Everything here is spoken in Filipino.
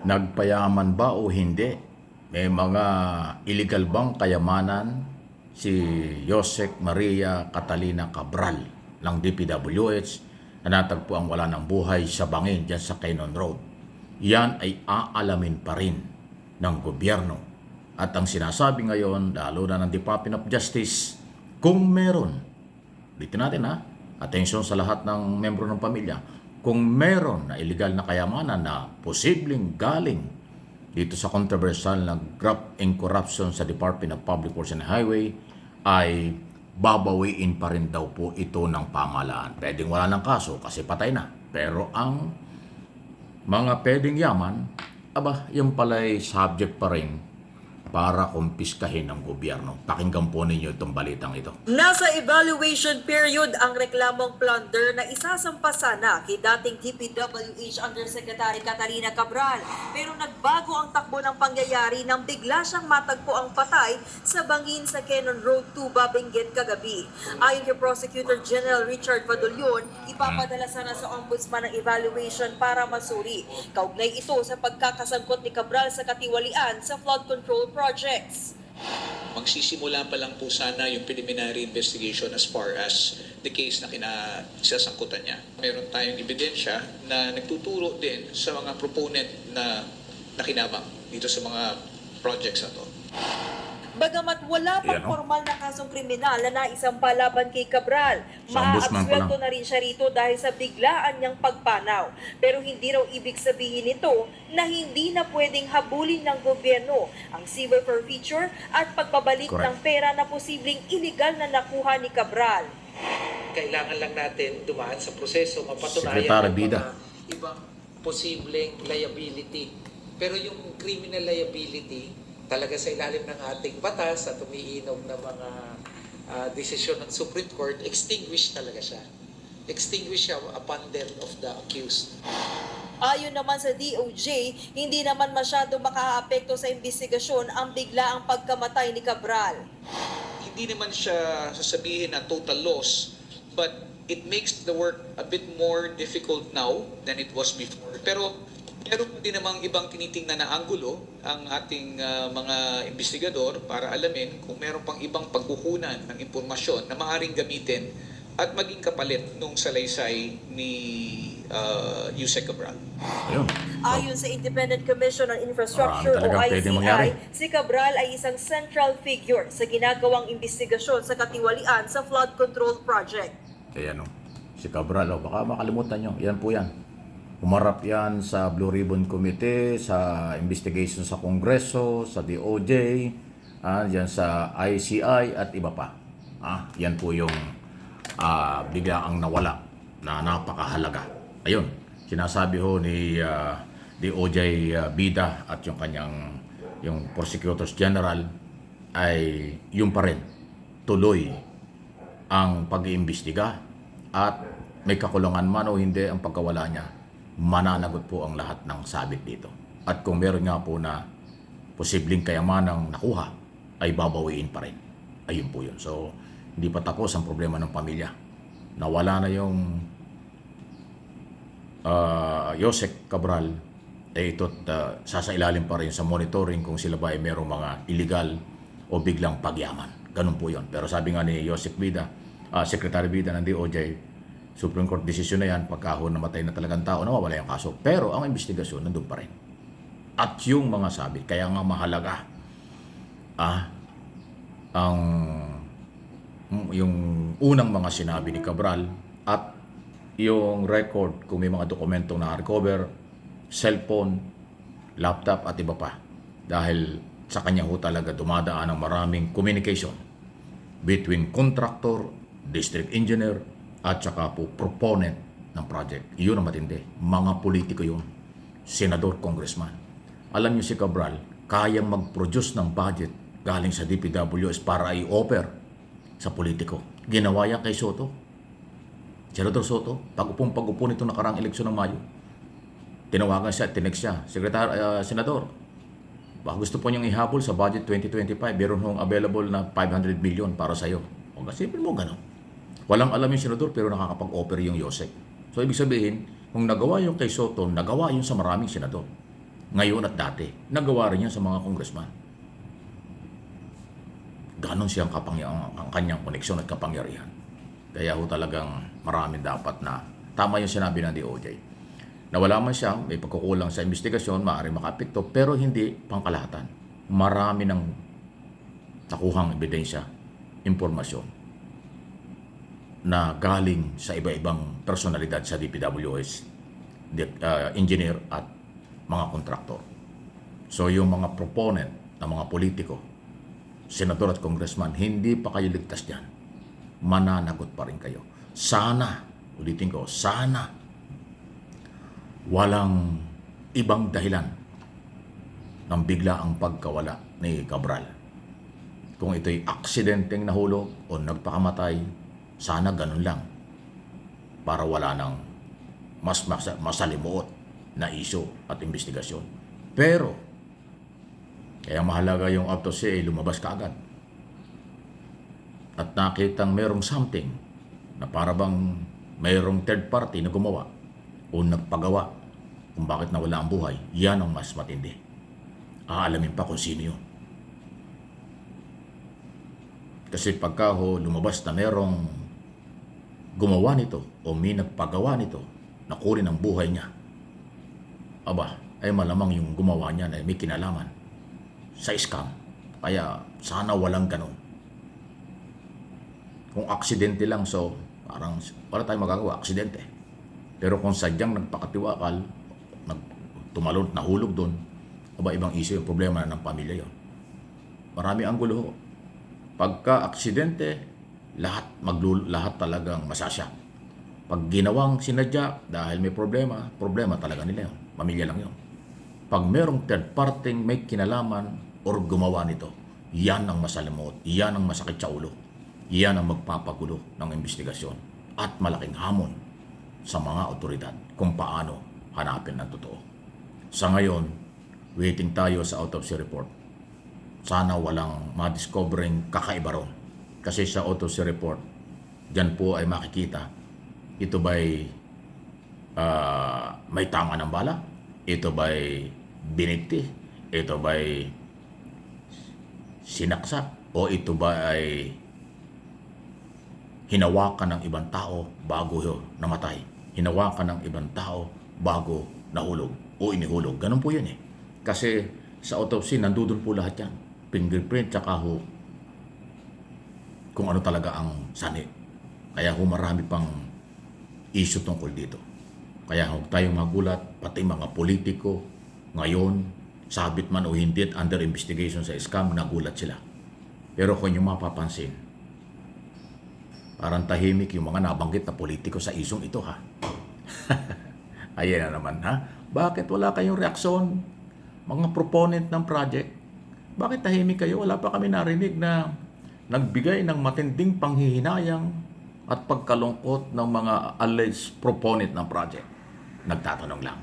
Nagpayaman ba o hindi? May mga illegal bang kayamanan si Josec Maria Catalina Cabral ng DPWH na natagpuan wala ng buhay sa bangin dyan sa Cannon Road? Yan ay aalamin pa rin ng gobyerno. At ang sinasabi ngayon, lalo na ng Department of Justice, kung meron, dito natin atensyon sa lahat ng membro ng pamilya, kung meron na illegal na kayamanan na posibleng galing dito sa controversial na graft and corruption sa Department of Public Works and Highway, ay babawiin pa rin daw po ito ng pamahalaan. Pwedeng wala ng kaso kasi patay na. Pero ang mga pwedeng yaman, yung pala'y subject pa rin para kumpiskahin ng gobyerno. Pakinggan po ninyo itong balitang ito. Nasa evaluation period ang reklamong plunder na isasampa sana kay dating DPWH Undersecretary Catalina Cabral. Pero nagbago ang takbo ng pangyayari nang bigla siyang matagpo ang patay sa bangin sa Cannon Road 2, Benguet kagabi. Ayon kay Prosecutor General Richard Padulyon, ipapadala sana sa Ombudsman ang evaluation para masuri. Kaugnay ito sa pagkakasangkot ni Cabral sa katiwalian sa flood control projects. Magsisimula pa lang po sana yung preliminary investigation as far as the case na kinasasangkutan niya. Meron tayong ebidensya na nagtuturo din sa mga proponent na nakinabang dito sa mga projects na to. Bagamat wala pang Ayan, formal na kasong kriminal na naisampa laban kay Cabral, Sa ombudsman pa lang. maaabsuelto na rin siya rito dahil sa biglaan niyang pagpanaw. Pero hindi raw ibig sabihin nito na hindi na pwedeng habulin ng gobyerno ang civil forfeiture at pagbabalik Correct. ng pera na posibleng iligal na nakuha ni Cabral. Kailangan lang natin dumaan sa proseso, mapatunayan Secretary ang Bida. mga ibang posibleng liability. Pero yung criminal liability, talaga sa ilalim ng ating batas at umiinom ng mga desisyon ng Supreme Court, extinguish talaga siya. Extinguish siya upon death of the accused. Ayon naman sa DOJ, hindi naman masyado makaapekto sa investigasyon ang biglaang pagkamatay ni Cabral. Hindi naman siya sasabihin na total loss, but it makes the work a bit more difficult now than it was before. Pero meron din namang ibang tinitingnan na anggulo ang ating mga investigador para alamin kung meron pang ibang pagkukunan ng impormasyon na maaaring gamitin at maging kapalit nung salaysay ni Josec Cabral. Ayun. Ayon sa Independent Commission on Infrastructure o Marami talagang pwedeng mangyari. ICI, si Cabral ay isang central figure sa ginagawang investigasyon sa katiwalian sa flood control project. Ayan si Cabral, baka makalimutan nyo. Yan po yan. Umarap yan sa Blue Ribbon Committee, sa investigation sa Kongreso, sa DOJ, yan sa ICI at iba pa. Yan po yung biglaang nawala na napakahalaga. Ayun, sinasabi ho ni DOJ Bida at yung kanyang yung Prosecutors General ay yung pa rin tuloy ang pag-iimbestiga at may kakulangan man o hindi ang pagkawala niya, mananagot po ang lahat ng sabit dito. At kung meron nga po na posibleng kayamanang nakuha, ay babawiin pa rin. Ayun po yun. So, hindi pa tapos ang problema ng pamilya. Nawala na yung Josec Cabral, ito't sasailalim pa rin sa monitoring kung sila ba ay merong mga illegal o biglang pagyaman. Ganun po yun. Pero sabi nga ni Josec Bida, Secretary Bida ng DOJ, Supreme Court decision na yan, pagkahon namatay na talagang tao, nawawala yung kaso. Pero ang investigasyon nandun pa rin. At yung mga sabit, kaya nga mahalaga ang yung unang mga sinabi ni Cabral at yung record kung may mga dokumentong na-recover, cellphone, laptop at iba pa. Dahil sa kanya ho talaga dumadaan ang maraming communication between contractor, district engineer, at saka po proponent ng project. Iyon ang matindi. Mga politiko yun. Senador, congressman. Alam niyo si Cabral, kayang mag-produce ng budget galing sa DPWS para i-offer sa politiko. Ginawa yan kay Soto. Senador Soto, pag-upo nito nakarang eleksyon ng Mayo, tinawagan siya, tinext siya, Senador, baka gusto po niyang ihabol sa budget 2025, meron hong available na 500 million para sa'yo. O kasi mo gano'n. Walang alam yung senador pero nakakapag-offer yung Josec. So ibig sabihin, kung nagawa yung kay Soto, nagawa yung sa maraming senador. Ngayon at dati. Nagawa rin yan sa mga congressman. Ganon siyang ang kanyang koneksyon at kapangyarihan. Kaya ho talagang marami dapat na tama yung sinabi ng DOJ. Na wala man siyang may pagkukulang sa investigasyon, maaaring makapekto, pero hindi pangkalahatan. Marami ng nakuhang ebidensya, impormasyon na galing sa iba-ibang personalidad sa DPWH, engineer at mga kontraktor. So yung mga proponent na mga politiko, senador at congressman, hindi pa kayo ligtas dyan. Mananagot pa rin kayo. Sana, ulitin ko, sana walang ibang dahilan ng bigla ang pagkawala ni Cabral. Kung ito'y aksidenteng nahulog o nagpakamatay, sana ganun lang para wala ng mas masalimuot na isyu at investigasyon. Pero, kaya mahalaga yung autopsy ay lumabas kaagad. At nakitang merong something na para bang mayroong third party na gumawa o nagpagawa kung bakit nawala ang buhay, yan ang mas matindi. Aalamin pa kung sino yun. Kasi pagka lumabas na merong gumawa nito o may nagpagawa nito na kunin ang buhay niya, aba, ay malamang yung gumawa niya na may kinalaman sa scam. Kaya sana walang ganun. Kung aksidente lang, so parang wala tayong magagawa, aksidente. Pero kung sadyang nagpakatiwakal, tumalon, nahulog doon, aba ibang isyu, yung problema na ng pamilya yon. Marami ang gulo. Pagka aksidente, lahat talagang masasya. Pag ginawang sinadya dahil may problema, problema talaga nila yun. Pamilya lang yun. Pag merong third party may kinalaman or gumawa nito, yan ang masalimot, yan ang masakit sa ulo, yan ang magpapagulo ng investigasyon at malaking hamon sa mga otoridad kung paano hanapin ang totoo. Sa ngayon, waiting tayo sa autopsy report. Sana walang madiscovering kakaiba ron. Kasi sa autopsy report, dyan po ay makikita, ito ba'y may tama ng bala? Ito ba'y binigti? Ito ba'y sinaksak? O ito ba'y hinawakan ng ibang tao bago namatay? Hinawakan ng ibang tao bago nahulog o inihulog? Ganun po yun eh. Kasi sa autopsy, nandudun po lahat yan. Fingerprint, tsaka kung ano talaga ang sani. Kaya marami pang issue tungkol dito. Kaya huwag tayong magulat, pati mga politiko, ngayon, sabit man o hindi at under investigation sa scam, nagulat sila. Pero kung yung mapapansin, parang tahimik yung mga nabanggit na politiko sa isyong ito, ha? Ayan na naman, ha? Bakit wala kayong reaksyon, mga proponent ng project? Bakit tahimik kayo? Wala pa kami narinig na nagbigay ng matinding panghihinayang at pagkalungkot ng mga alleged proponent ng project. Nagtatanong lang.